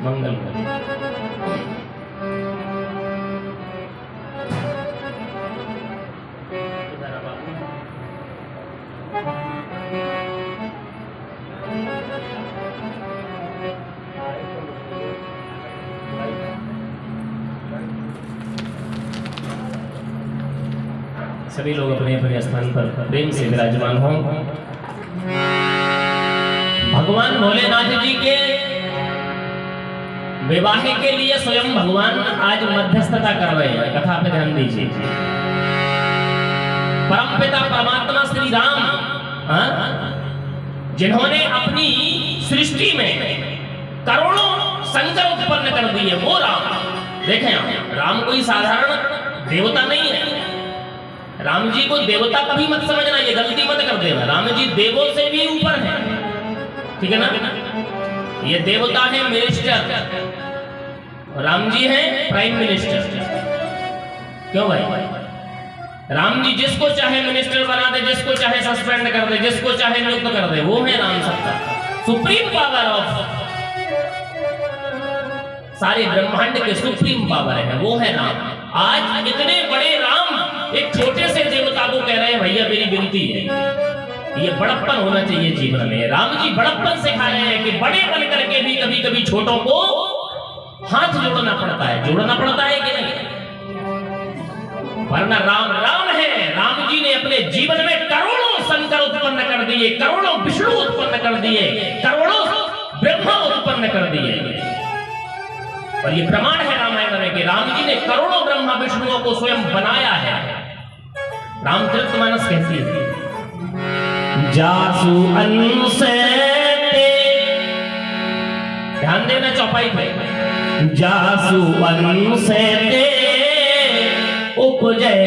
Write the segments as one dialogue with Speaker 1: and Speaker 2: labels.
Speaker 1: मंगल करें। सभी लोग अपने अपने स्थान पर प्रेम से विराजमान हों। भगवान भोलेनाथ जी के विवाह के लिए स्वयं भगवान आज मध्यस्थता कर रहे हैं। कथा पे ध्यान दीजिए। परमपिता परमात्मा श्री राम जिन्होंने अपनी सृष्टि में करोड़ों शंकर उत्पन्न कर दिए, वो राम देखें आप, राम कोई साधारण देवता नहीं है। राम जी को देवता कभी मत समझना, ये गलती मत कर देना। राम जी देवों से भी ऊपर है, ठीक है ना। ये देवता है मिनिस्टर, राम जी है प्राइम मिनिस्टर। क्यों भाई? राम जी जिसको चाहे मिनिस्टर बना दे, जिसको चाहे सस्पेंड कर दे, जिसको चाहे नियुक्त कर दे, वो है राम सत्ता, सुप्रीम पावर ऑफ सारे ब्रह्मांड के सुप्रीम पावर है, वो है राम। आज इतने बड़े राम एक छोटे से देवता को कह रहे हैं भैया मेरी विनती है। ये बड़प्पन होना चाहिए जीवन में। राम जी बड़प्पन सिखा रहे हैं कि बड़े बन करके भी कभी कभी छोटों को हाथ जोड़ना पड़ता है। जोड़ना पड़ता है कि नहीं? वरना राम राम है। राम जी ने अपने जीवन में करोड़ों शंकर उत्पन्न कर दिए, करोड़ों विष्णु उत्पन्न कर दिए, करोड़ों ब्रह्मा उत्पन्न कर दिए। और ये प्रमाण है रामायण में कि राम जी ने करोड़ों ब्रह्मा विष्णुओं को स्वयं बनाया है। रामचरितमानस कहती है जासु अंसे ध्यान देना चौपाई पे, जासु अंसे उपजय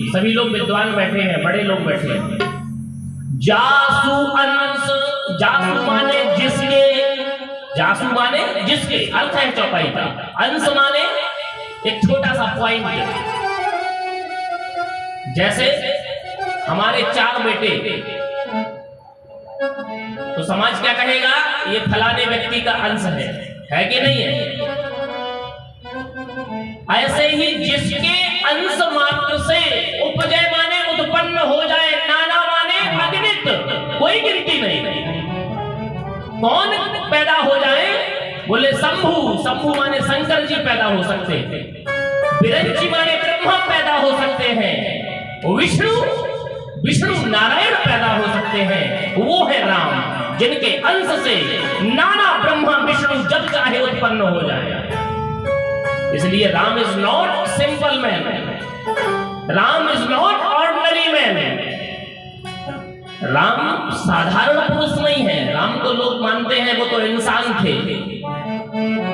Speaker 1: सभी लोग विद्वान बैठे हैं, बड़े लोग बैठे हैं। जासु अंश, जासु माने जिसके, जासु माने जिसके, अर्थ है चौपाई का। अंश माने एक छोटा सा पॉइंट। जैसे हमारे 4 बेटे, तो समाज क्या कहेगा? ये फलाने व्यक्ति का अंश है कि नहीं है? ऐसे ही जिसके अंश मात्र से उपजय माने उत्पन्न हो जाए, नाना माने अगणित, कोई गिनती नहीं। कौन पैदा हो जाए? बोले शंभु, शंभु माने शंकर जी पैदा हो सकते हैं, विरंची माने ब्रह्मा पैदा हो सकते हैं, विष्णु, विष्णु नारायण पैदा हो सकते हैं। वो है राम, जिनके अंश से नाना ब्रह्मा विष्णु जब चाहे उत्पन्न हो जाए। इसलिए Ram is not simple man, Ram is not ordinary man. Ram साधारण पुरुष नहीं है। राम को लोग मानते हैं वो तो इंसान थे,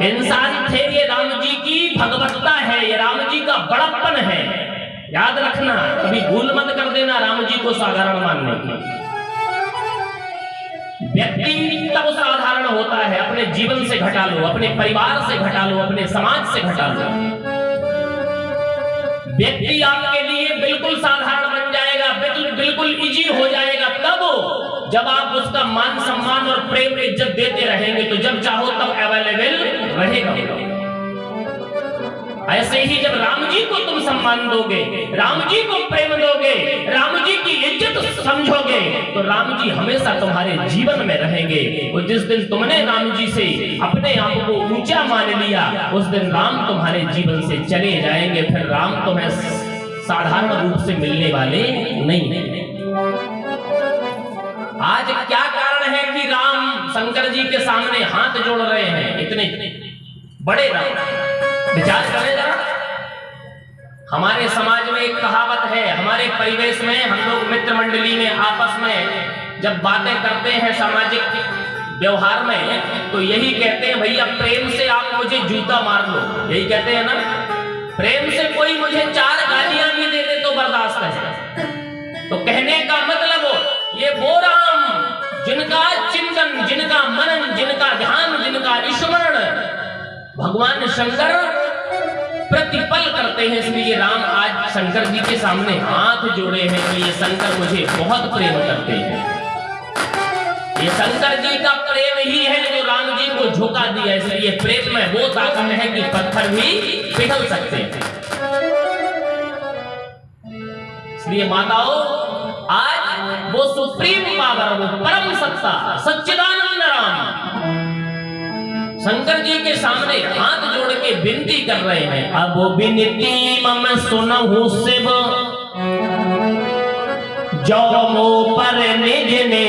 Speaker 1: इंसान थे। ये राम जी की भगवत्ता है, ये राम जी का बड़प्पन है। याद रखना, कभी भूल मत कर देना राम जी को साधारण मानने की। व्यक्ति तब साधारण होता है अपने जीवन से घटा लो, अपने परिवार से घटा लो, अपने समाज से घटा लो। व्यक्ति आपके लिए बिल्कुल साधारण बन जाएगा, बिल्कुल इजी हो जाएगा तब जब आप उसका मान सम्मान और प्रेम इज्जत देते रहेंगे, तो जब चाहो तब अवेलेबल रहेगा। ऐसे ही जब राम जी को तुम सम्मान दोगे, राम जी को प्रेम दोगे, राम जी की इज्जत समझोगे, तो राम जी हमेशा तुम्हारे जीवन में रहेंगे। और जिस दिन तुमने राम जी से अपने आप को ऊंचा मान लिया, उस दिन राम तुम्हारे जीवन से चले जाएंगे। फिर राम तुम्हें साधारण रूप से मिलने वाले नहीं है। आज क्या कारण है कि राम शंकर जी के सामने हाथ जोड़ रहे हैं, इतने बड़े राम? विचार करें जरा। हमारे समाज में एक कहावत है, हमारे परिवेश में हम लोग मित्र मंडली में आपस में जब बातें करते हैं सामाजिक व्यवहार में, तो यही कहते हैं, भैया प्रेम से आप मुझे जूता मार लो, यही कहते हैं ना। प्रेम से कोई मुझे 4 गालियां भी दे दे तो बर्दाश्त है। तो कहने का मतलब ये वो राम जिनका चिंतन, जिनका मनन, जिनका ध्यान, जिनका स्मरण भगवान शंकर प्रतिपल करते हैं। इसलिए राम आज शंकर जी के सामने हाथ जोड़े हैं कि ये शंकर मुझे बहुत प्रेम करते हैं। ये शंकर जी का प्रेम ही है जो राम जी को झुका दिया। इसलिए प्रेम में वो ताकत है कि पत्थर भी पिघल सकते हैं। इसलिए माताओं, आज वो सुप्रीम पावर, वो परम सत्ता सच्चिदानंद राम शंकर जी के सामने हाथ जोड़ के विनती कर रहे हैं। अब विनती मम सुनहु शिव, जो मो पर निज ने।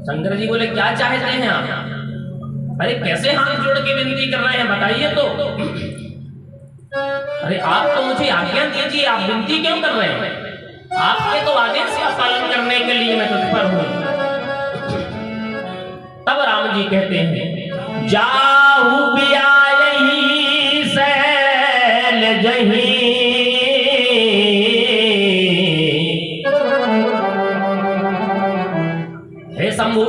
Speaker 1: शंकर जी बोले क्या चाहते हैं आप? अरे कैसे हाथ जोड़ के विनती कर रहे हैं, बताइए तो। अरे आप तो मुझे आज्ञा दीजिए, आप विनती क्यों कर रहे हैं? आपके तो आदेश का पालन करने के लिए मैं तत्पर हूं। तब राम जी कहते हैं, जाहु बियायहि सैल जही, हे शंभु,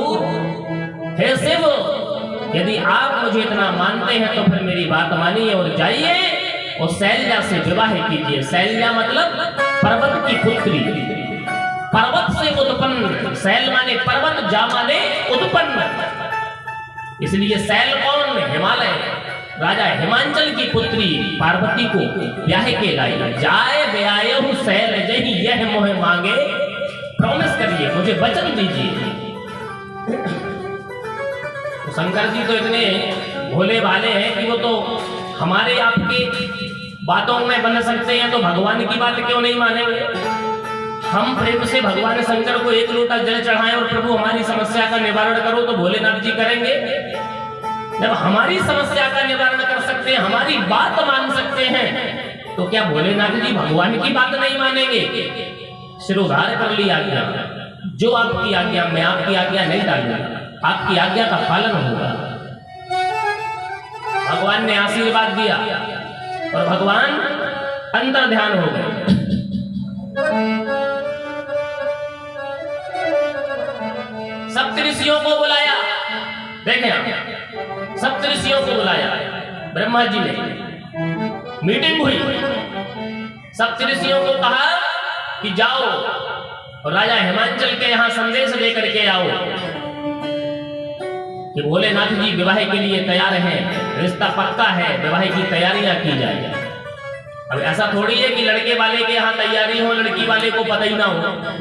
Speaker 1: हे शिव, यदि आप मुझे इतना मानते हैं तो फिर मेरी बात मानिए और जाइए और शैलजा से विवाह कीजिए। शैलजा मतलब पर्वत की पुत्री, पर्वत से उत्पन्न। शैल माने पर्वत, जा माने उत्पन्न। इसलिए शैल कौन? हिमालय। राजा हिमांचल की पुत्री पार्वती को ब्याह के लाई। जाए ब्याहु शैल जही, यह मोह मांगे। प्रॉमिस करिए, मुझे वचन दीजिए। शंकर जी तो इतने भोले भाले हैं कि वो तो हमारे आपके बातों में बन सकते हैं, तो भगवान की बात क्यों नहीं मानेंगे? हम प्रेम से भगवान शंकर को 1 लोटा जल चढ़ाएं और प्रभु हमारी समस्या का निवारण करो, तो भोलेनाथ जी करेंगे। जब हमारी समस्या का निवारण कर सकते हैं, हमारी बात मान सकते हैं, तो क्या भोलेनाथ जी भगवान की बात नहीं मानेंगे? सिरोधार कर ली आज्ञा, जो आपकी आज्ञा, मैं आपकी आज्ञा नहीं डालूंगा, आपकी आज्ञा का पालन होगा। भगवान ने आशीर्वाद दिया और भगवान अंतर ध्यान हो गए। सप्तऋषियों को बुलाया, देखें सप्तऋषियों को बुलाया ब्रह्मा जी ने, मीटिंग हुई। सप्तऋषियों को कहा कि जाओ और राजा हिमांचल के यहां संदेश लेकर के आओ कि भोलेनाथ जी विवाह के लिए तैयार हैं, रिश्ता पक्का है, विवाह की तैयारियां की जाए। अब ऐसा थोड़ी है कि लड़के वाले के यहाँ तैयारी हो, लड़की वाले को पता ही ना हो,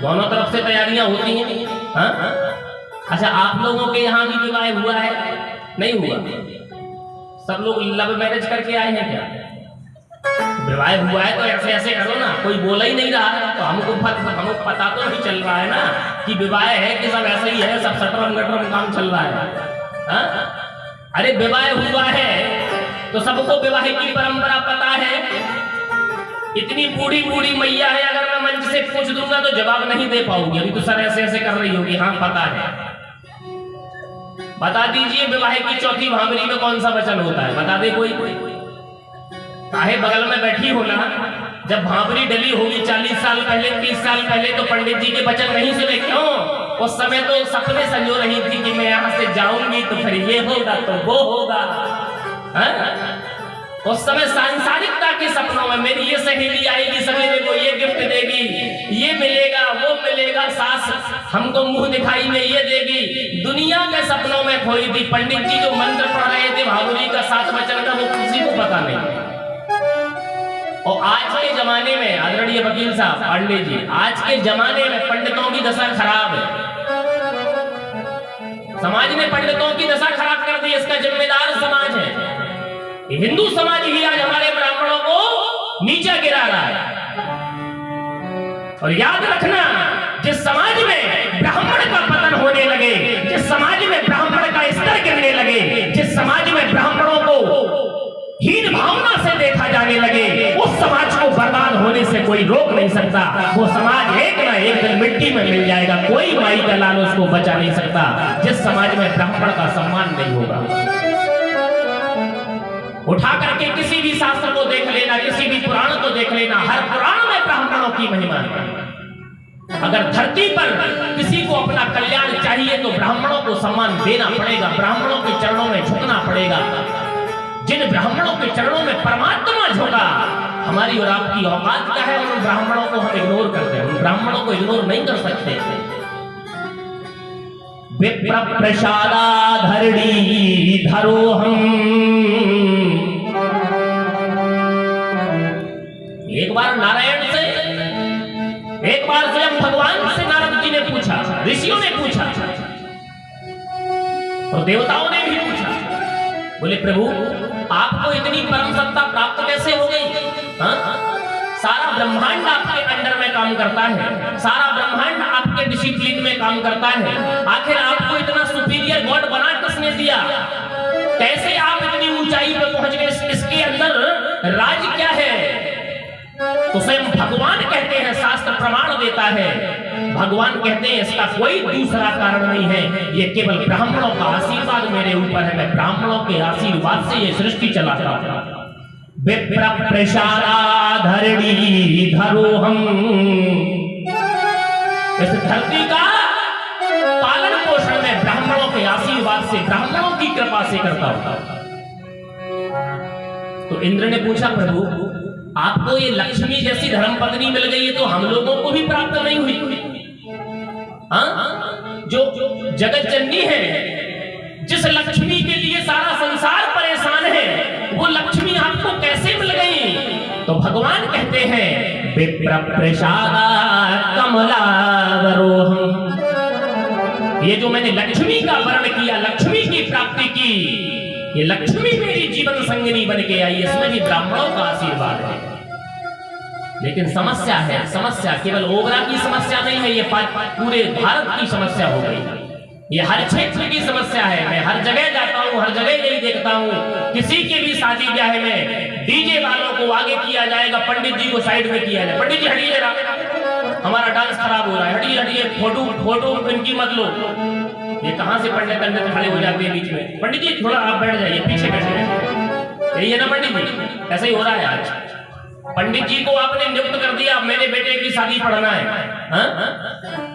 Speaker 1: दोनों तरफ से तैयारियां होती हैं। हाँ? अच्छा, आप लोगों के यहाँ भी विवाह हुआ है? नहीं हुआ? सब लोग लव मैरिज करके आए हैं क्या? विवाह हुआ है तो ऐसे ऐसे करो ना, कोई बोला ही नहीं रहा तो हमको पता तो नहीं चल रहा है ना कि विवाह है कि सब ऐसे ही है, सब सटरम गटरम काम चल रहा है। हाँ? अरे विवाह हुआ है तो सबको विवाह की परंपरा पता है। इतनी बूढ़ी बूढ़ी मैया है, अगर मैं मंच से पूछ दूंगा तो जवाब नहीं दे पाऊंगी। अभी तो सर ऐसे ऐसे कर रही होगी, हाँ पता है। बता दीजिए विवाह की चौथी भांगरी में कौन सा वचन होता है? बता दे कोई। काहे बगल में बैठी हो ना, जब भांगरी डली होगी 40 साल पहले, 30 साल पहले, तो पंडित जी के वचन नहीं सुने? क्यों? उस समय तो सपने संजो रही थी कि मैं यहाँ से जाऊंगी तो फिर ये होगा तो वो होगा। उस समय सांसारिकता के सपनों में मेरी ये सहेली आएगी, सवेरे को ये गिफ्ट देगी, ये मिलेगा वो मिलेगा, सास हमको मुंह दिखाई में ये देगी, दुनिया के सपनों में खोई थी। पंडित जी जो मंत्र पढ़ रहे थे भागुरी का 7 वचन का, वो किसी को पता नहीं। और आज के जमाने में आदरणीय वकील साहब पांडे जी, आज के जमाने में पंडितों की दशा खराब है। समाज ने पंडितों की दशा खराब कर दी, इसका जिम्मेदार समाज है। हिंदू समाज ही आज हमारे ब्राह्मणों को नीचा गिरा रहा है। और याद रखना, जिस समाज में ब्राह्मण का पतन होने लगे, जिस समाज में ब्राह्मण का स्तर गिरने लगे, जिस समाज में ब्राह्मणों को हीन भावना से देखा जाने लगे, उस समाज को बर्बाद होने से कोई रोक नहीं सकता। वो समाज एक ना एक दिन मिट्टी में मिल जाएगा, कोई माई का लाल उसको बचा नहीं सकता। जिस समाज में ब्राह्मण का सम्मान नहीं होगा, उठा करके किसी भी शास्त्र को देख लेना, किसी भी पुराण को देख लेना, हर पुराण में ब्राह्मणों की महिमा है। अगर धरती पर किसी को अपना कल्याण चाहिए तो ब्राह्मणों को सम्मान देना पड़ेगा, ब्राह्मणों के चरणों में झुकना पड़ेगा। जिन ब्राह्मणों के चरणों में परमात्मा झुका, हमारी और आपकी औकात क्या है? उन ब्राह्मणों को हम इग्नोर करते हैं, उन ब्राह्मणों को इग्नोर नहीं कर सकते। विप्र प्रसादाधरणी धरो हम। एक बार नारायण से, एक बार स्वयं भगवान से नारद जी ने पूछा, ऋषियों ने पूछा और देवताओं ने भी पूछा, बोले प्रभु आपको इतनी परम सत्ता प्राप्त कैसे हो गई? सारा ब्रह्मांड आपके अंडर में काम करता है, सारा ब्रह्मांड आपके डिसिप्लिन में काम करता है, आखिर आपको इतना सुपीरियर गॉड बना किसने दिया? कैसे आप इतनी ऊंचाई पर पहुंच गए? इसके अंदर राज क्या है? तो स्वयं भगवान कहते हैं, शास्त्र प्रमाण देता है, भगवान कहते हैं इसका कोई दूसरा कारण नहीं है, ये केवल ब्राह्मणों का आशीर्वाद मेरे ऊपर है, मैं ब्राह्मणों के आशीर्वाद से ये सृष्टि चलाता हूं। विप्र प्रसादाधरणी धरो हम। इस धरती का पालन पोषण में ब्राह्मणों के आशीर्वाद से, ब्राह्मणों की कृपा से करता हूं। तो इंद्र ने पूछा प्रभु आपको ये लक्ष्मी जैसी धर्मपत्नी मिल गई है तो हम लोगों को भी प्राप्त नहीं हुई? जो जगत जननी है, जिस लक्ष्मी के लिए सारा संसार परेशान है, वो लक्ष्मी आपको कैसे मिल गई? तो भगवान कहते हैं विप्र प्रसादा कमलावरोहम। ये जो मैंने लक्ष्मी का वर्ण किया, लक्ष्मी की प्राप्ति की, ये लक्ष्मी मेरी जीवन संगिनी बन के आई, इसमें भी ब्राह्मणों का आशीर्वाद है। लेकिन समस्या है, समस्या केवल ओबरा की समस्या नहीं है, ये पूरे भारत की समस्या हो गई। ये हर क्षेत्र की समस्या है। मैं हर जगह जाता हूँ, हर जगह यही देखता हूँ, किसी के भी शादी ब्याह में डीजे वालों को आगे किया जाएगा, पंडित जी को साइड में किया जाए। पंडित जी हटिए जरा, हमारा डांस खराब हो रहा है, हटिए हटिए, फोटो इनकी मत लो। ये कहां से पंडित खड़े हो जाते हैं बीच में? पंडित जी थोड़ा आप बैठ जाइए, पीछे बैठे। यही है ना पंडित जी? ऐसा ही हो रहा है आज। पंडित जी को आपने नियुक्त कर दिया, मेरे बेटे की शादी पढ़ना है,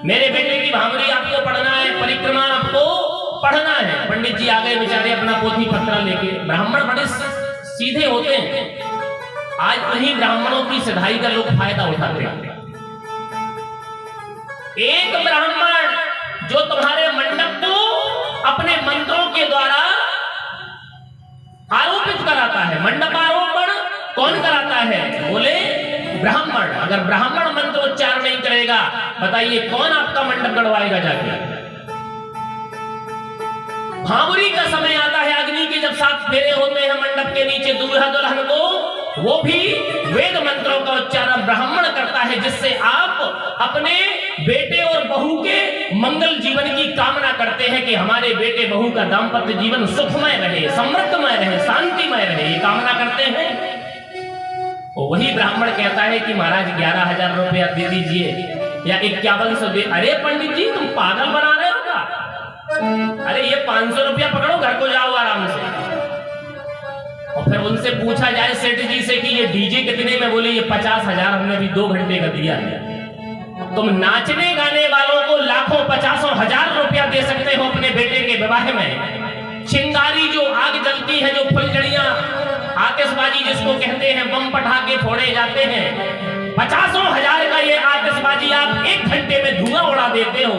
Speaker 1: मेरे बेटे की भांगरी आपको पढ़ना है, परिक्रमा आपको पढ़ना है। पंडित जी आ गए बेचारे अपना पोथी पत्र लेके। ब्राह्मण बड़े सीधे होते हैं, आज उन्हीं ब्राह्मणों की सिधाई का लोग फायदा उठाते हैं। एक ब्राह्मण जो तुम्हारे मंडप को अपने मंत्रों के द्वारा आरोपित कराता है, मंडप आरोपण कौन कराता है? बोले ब्राह्मण। अगर ब्राह्मण मंत्रोच्चार नहीं करेगा, बताइए कौन आपका मंडप गड़वाएगा जाके? भावरी का समय आता है, अग्नि के जब 7 फेरे होते हैं मंडप के नीचे दूल्हा दुल्हन को, वो भी वेद मंत्रों का उच्चारण ब्राह्मण करता है, जिससे आप अपने बेटे और बहू के मंगल जीवन की कामना करते हैं कि हमारे बेटे बहू का दाम्पत्य जीवन सुखमय रहे, समृद्धमय रहे, शांतिमय रहे, ये कामना करते हैं। तो वही ब्राह्मण कहता है कि महाराज 11,000 रुपया दे दीजिए या 5100 दे। अरे पंडित जी, तुम पागल बना रहे हो क्या? अरे ये 500 रुपया पकड़ो, घर को जाओ आराम से। और फिर उनसे पूछा जाए सेठ जी से कि ये डीजे कितने में? बोले ये 50,000 हमने अभी 2 घंटे का दिया है। तुम नाचने गाने वालों को लाखों 50,000 रुपया दे सकते हो अपने बेटे के विवाह में। चिंगारी जो आग जलती है, जो फुलझड़ियां, आतिशबाजी जिसको कहते हैं, बम पटाखे फोड़े जाते हैं, 50,000 का ये आतिशबाजी आप 1 घंटे में धुआं उड़ा देते हो।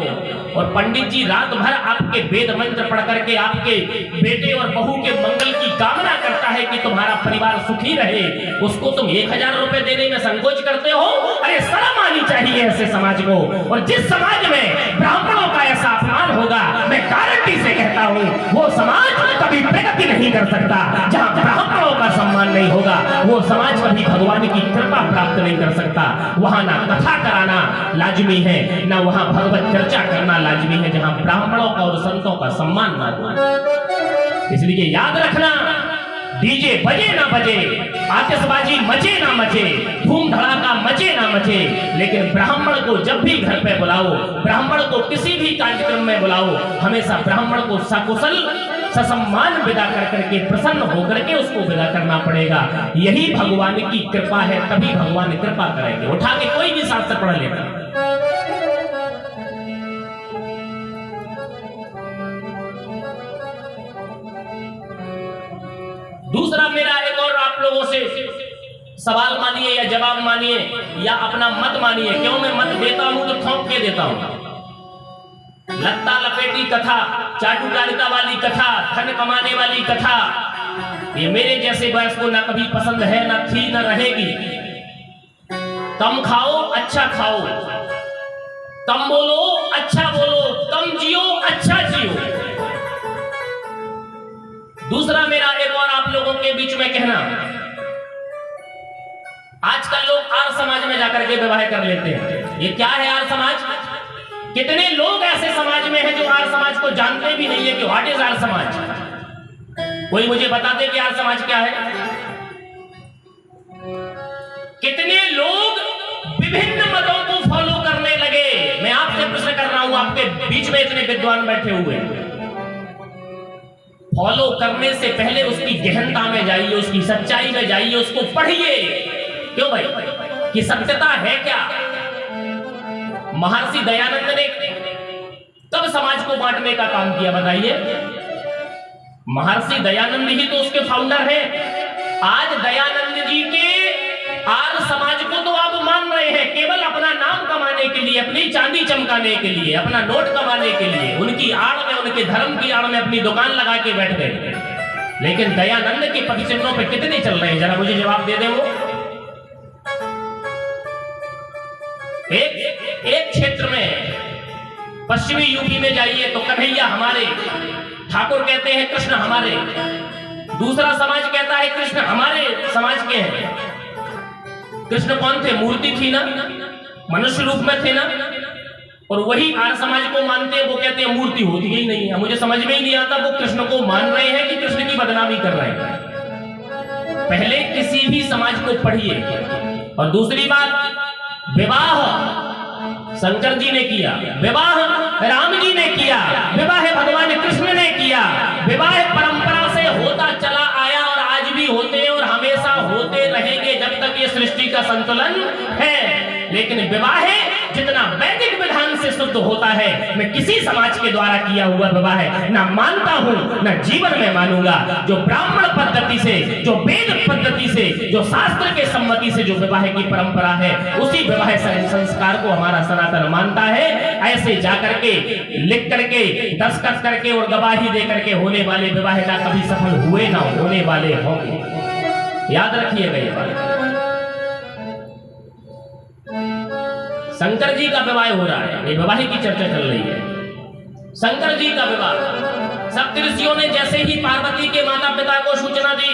Speaker 1: और पंडित जी रात भर आपके वेद मंत्र पढ़ करके आपके बेटे और बहू के मंगल की कामना करता है कि तुम्हारा परिवार सुखी रहे, उसको तुम 1,000 रुपए देने में संकोच करते हो? अरे शर्म आनी चाहिए ऐसे समाज को। और जिस समाज में ब्राह्मणों का ऐसा अपमान होगा, मैं गारंटी से कहता हूं वो समाज कभी प्रगति नहीं कर सकता। जहां ब्राह्मणों का सम्मान नहीं होगा, वो समाज कभी भगवान की कृपा प्राप्त नहीं कर सकता। वहां ना कथा कराना लाजमी है, ना वहां भगवत चर्चा करना लाजमी है, जहां ब्राह्मणों का और संतों का सम्मान ना हो। इसलिए याद रखना, डीजे बजे ना बजे, आतिशबाजी मचे ना मचे, धूम धड़ाका मचे ना मचे, लेकिन ब्राह्मण को जब भी घर पे बुलाओ, ब्राह्मण को किसी भी कार्यक्रम में बुलाओ, हमेशा ब्राह्मण को सकुशल ससम्मान विदा कर करके, प्रसन्न होकर के उसको विदा करना पड़ेगा। यही भगवान की कृपा है, तभी भगवान कृपा करेंगे। उठा के कोई भी शास्त्र पढ़ लेना। दूसरा मेरा एक और आप लोगों से सवाल मानिए या जवाब मानिए या अपना मत मानिए। क्यों मैं मत देता हूं तो ठोंक के देता हूं। लत्ता लपेटी कथा, चाटुकारिता वाली कथा, धन कमाने वाली कथा, ये मेरे जैसे वयस को ना कभी पसंद है, ना थी, ना रहेगी। कम खाओ, अच्छा खाओ, कम बोलो, अच्छा बोलो, कम जियो, अच्छा जियो। दूसरा मेरा एक और आप लोगों के बीच में कहना, आजकल लोग आर्य समाज में जाकर के विवाह कर लेते हैं। ये क्या है आर्य समाज? कितने लोग ऐसे समाज में हैं जो आर्य समाज को जानते भी नहीं है कि व्हाट इज आर्य समाज। कोई मुझे बता दे कि आर्य समाज क्या है। कितने लोग विभिन्न मतों को फॉलो करने लगे। मैं आपसे प्रश्न कर रहा हूं, आपके बीच में इतने विद्वान बैठे हुए हैं, फॉलो करने से पहले उसकी गहनता में जाइए, उसकी सच्चाई में जाइए, उसको पढ़िए। क्यों भाई, कि सत्यता है क्या? महर्षि दयानंद ने कब समाज को बांटने का काम किया बताइए? महर्षि दयानंद ही तो उसके फाउंडर हैं। आज दयानंद जी के आर्य समाज को तो आप मान रहे हैं केवल अपना नाम कमाने के लिए, अपनी चांदी चमकाने के लिए, अपना नोट कमाने के लिए। उनकी आड़ में, उनके धर्म की आड़ में अपनी दुकान लगा के बैठ गए। लेकिन दयानंद के पदचिन्हों पे कितने चल रहे हैं, जरा मुझे जवाब दे दे। वो एक क्षेत्र में पश्चिमी यूपी में जाइए तो कन्हैया हमारे, ठाकुर कहते हैं कृष्ण हमारे, दूसरा समाज कहता है कृष्ण हमारे समाज के हैं। कृष्ण कौन थे? मूर्ति थी ना, मनुष्य रूप में थे ना। और वही आर्य समाज को मानते हैं, वो कहते हैं मूर्ति होती ही नहीं है। मुझे समझ में ही नहीं आता वो कृष्ण को मान रहे हैं कि कृष्ण की बदनामी कर रहे हैं। पहले किसी भी समाज को पढ़िए। और दूसरी बात, विवाह शंकर जी ने किया, विवाह राम जी ने किया, विवाह भगवान कृष्ण ने किया, विवाह परंपरा से होता चला आया और आज भी होते हैं और हमेशा होते रहेंगे जब तक ये सृष्टि का संतुलन है। लेकिन विवाह जितना वैदिक विधान से शुद्ध होता है, मैं किसी समाज के द्वारा किया हुआ विवाह ना मानता हूं, ना जीवन में मानूंगा। जो ब्राह्मण पद्धति से, जो वेद पद्धति से, जो शास्त्र के सम्मति से जो विवाह की परंपरा है, उसी विवाह संस्कार को हमारा सनातन मानता है। ऐसे जाकर के लिख करके, दस्तखत करके और गवाही दे करके होने वाले विवाह ना कभी सफल हुए, ना होने वाले होंगे। याद रखिएगा ये बात। शंकर जी का विवाह हो रहा है, ये विवाह की चर्चा चल रही है। शंकर जी का विवाह, सप्त ऋषियों ने जैसे ही पार्वती के माता पिता को सूचना दी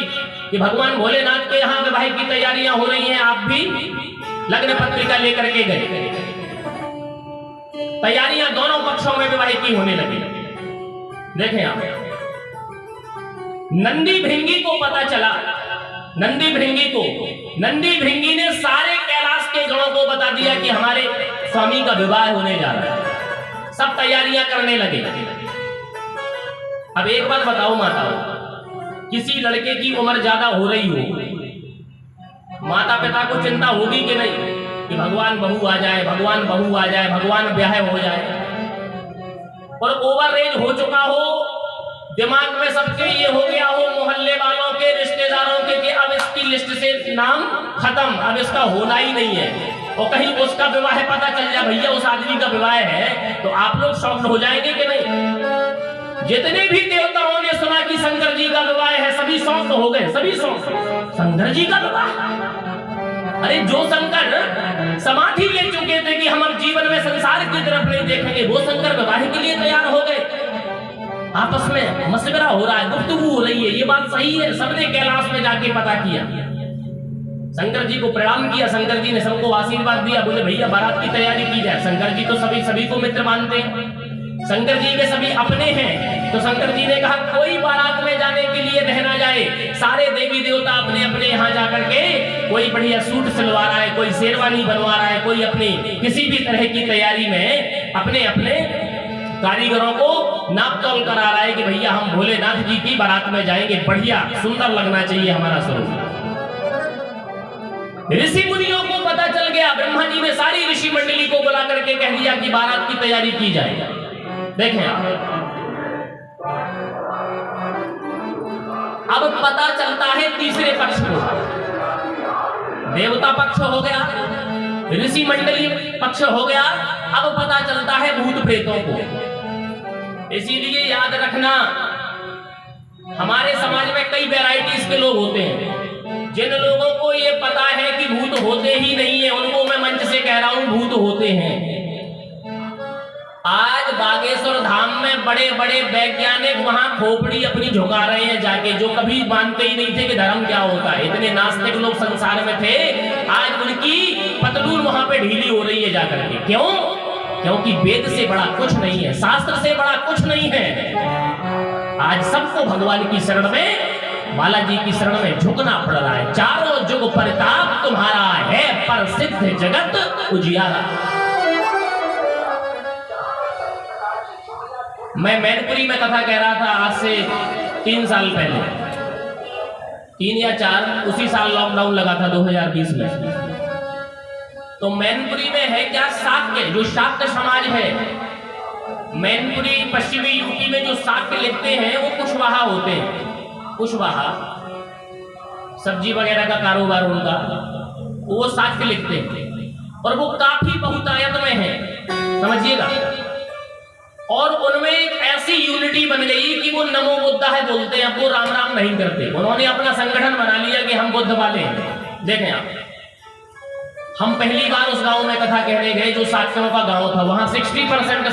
Speaker 1: कि भगवान भोलेनाथ के यहाँ विवाह की तैयारियां हो रही हैं, आप भी लग्न पत्रिका लेकर के गए। तैयारियां दोनों पक्षों में विवाह की होने लगी। देखें आप, नंदी भृंगी को पता चला, नंदी भृंगी ने सारे कैलाश के गणों को बता दिया कि हमारे स्वामी का विवाह होने जा रहा है। सब तैयारियां करने लगे। अब एक बात बताओ माताओं, किसी लड़के की उम्र ज्यादा हो रही हो, माता पिता को चिंता होगी कि नहीं कि भगवान बहू आ जाए, भगवान बहू आ जाए, भगवान ब्याह हो जाए। और ओवर एज हो चुका हो, दिमाग में सबके ये हो गया हो, मोहल्ले वालों के, रिश्तेदारों के, कि अब इसकी लिस्ट से नाम खत्म, अब इसका होना ही नहीं है। और कहीं उसका विवाह पता चल जाए, भैया उस आदमी का विवाह है, तो आप लोग शॉक्ड हो जाएंगे कि नहीं। जितने भी देवताओं ने सुना कि शंकर जी का विवाह है, सभी शॉक्ड हो गए, सभी शॉक्ड। शंकर जी का विवाह, अरे जो शंकर समाधि ले चुके थे कि हम अब जीवन में संसार की तरफ नहीं देखेंगे, वो शंकर विवाह के लिए तैयार हो गए। आपस में मशवरा हो रहा है, गुफ्तगू हो रही है, ये बात सही है। सबने कैलाश में जाके पता किया, शंकर जी को प्रणाम किया। शंकर जी ने सबको आशीर्वाद दिया, बोले भैया बारात की तैयारी की जाए। शंकर जी तो सभी को मित्र मानते हैं, शंकर जी के सभी अपने हैं। तो शंकर जी ने कहा कोई बारात में जाने के लिए रह ना जाए। सारे देवी देवता अपने अपने यहाँ जाकर के, कोई बढ़िया सूट सिलवा रहा है, कोई शेरवानी बनवा रहा है, कोई अपनी किसी भी तरह की तैयारी में अपने अपने कारीगरों को नाप तोल करा रहा है कि भैया हम भोलेनाथ जी की बारात में जाएंगे, बढ़िया सुंदर लगना चाहिए हमारा स्वरूप। ऋषि मुनियों को पता चल गया, ब्रह्मा जी ने सारी ऋषि मंडली को बुला करके कह दिया कि बारात की तैयारी की जाए। देखें अब पता चलता है तीसरे पक्ष को, देवता पक्ष हो गया, ऋषि मंडली पक्ष हो गया, अब पता चलता है भूत प्रेतों को। इसीलिए याद रखना, हमारे समाज में कई वैरायटीज के लोग होते हैं। जिन लोगों को ये पता है कि भूत होते ही नहीं है, उनको मैं मंच से कह रहा हूं भूत होते हैं। आज बागेश्वर धाम में बड़े बड़े वैज्ञानिक वहां खोपड़ी अपनी झुका रहे हैं जाके, जो कभी मानते ही नहीं थे कि धर्म क्या होता है। इतने नास्तिक लोग संसार में थे, आज उनकी पतलून वहां पे ढीली हो रही है जाकर के। क्यों? क्योंकि वेद से बड़ा कुछ नहीं है, शास्त्र से बड़ा कुछ नहीं है। आज सबको भगवान की शरण में, बालाजी की शरण में झुकना पड़ रहा है। चारों जुग प्रताप तुम्हारा है, प्रसिद्ध जगत उजियारा। मैं मैनपुरी में कथा कह रहा था आज से 3 साल पहले, 3 या 4, उसी साल लॉकडाउन लगा था 2020 में। तो मैनपुरी में है क्या, शाक्य, जो शाक्य समाज है, मैनपुरी पश्चिमी यूपी में जो शाक्य लिखते हैं वो कुशवाहा होते हैं। कुशवाहा सब्जी वगैरह का कारोबार उनका, वो शाक्य लिखते हैं और वो काफी बहुतायत में है, समझिएगा। और उनमें एक ऐसी यूनिटी बन गई कि वो नमो बुद्धा है बोलते हैं, अब वो राम राम नहीं करते। उन्होंने अपना संगठन बना लिया कि हम बुद्ध वाले हैं। देखें आप, हम पहली बार उस गांव में कथा कहने गए जो शाक्यों का गांव था, वहां 60%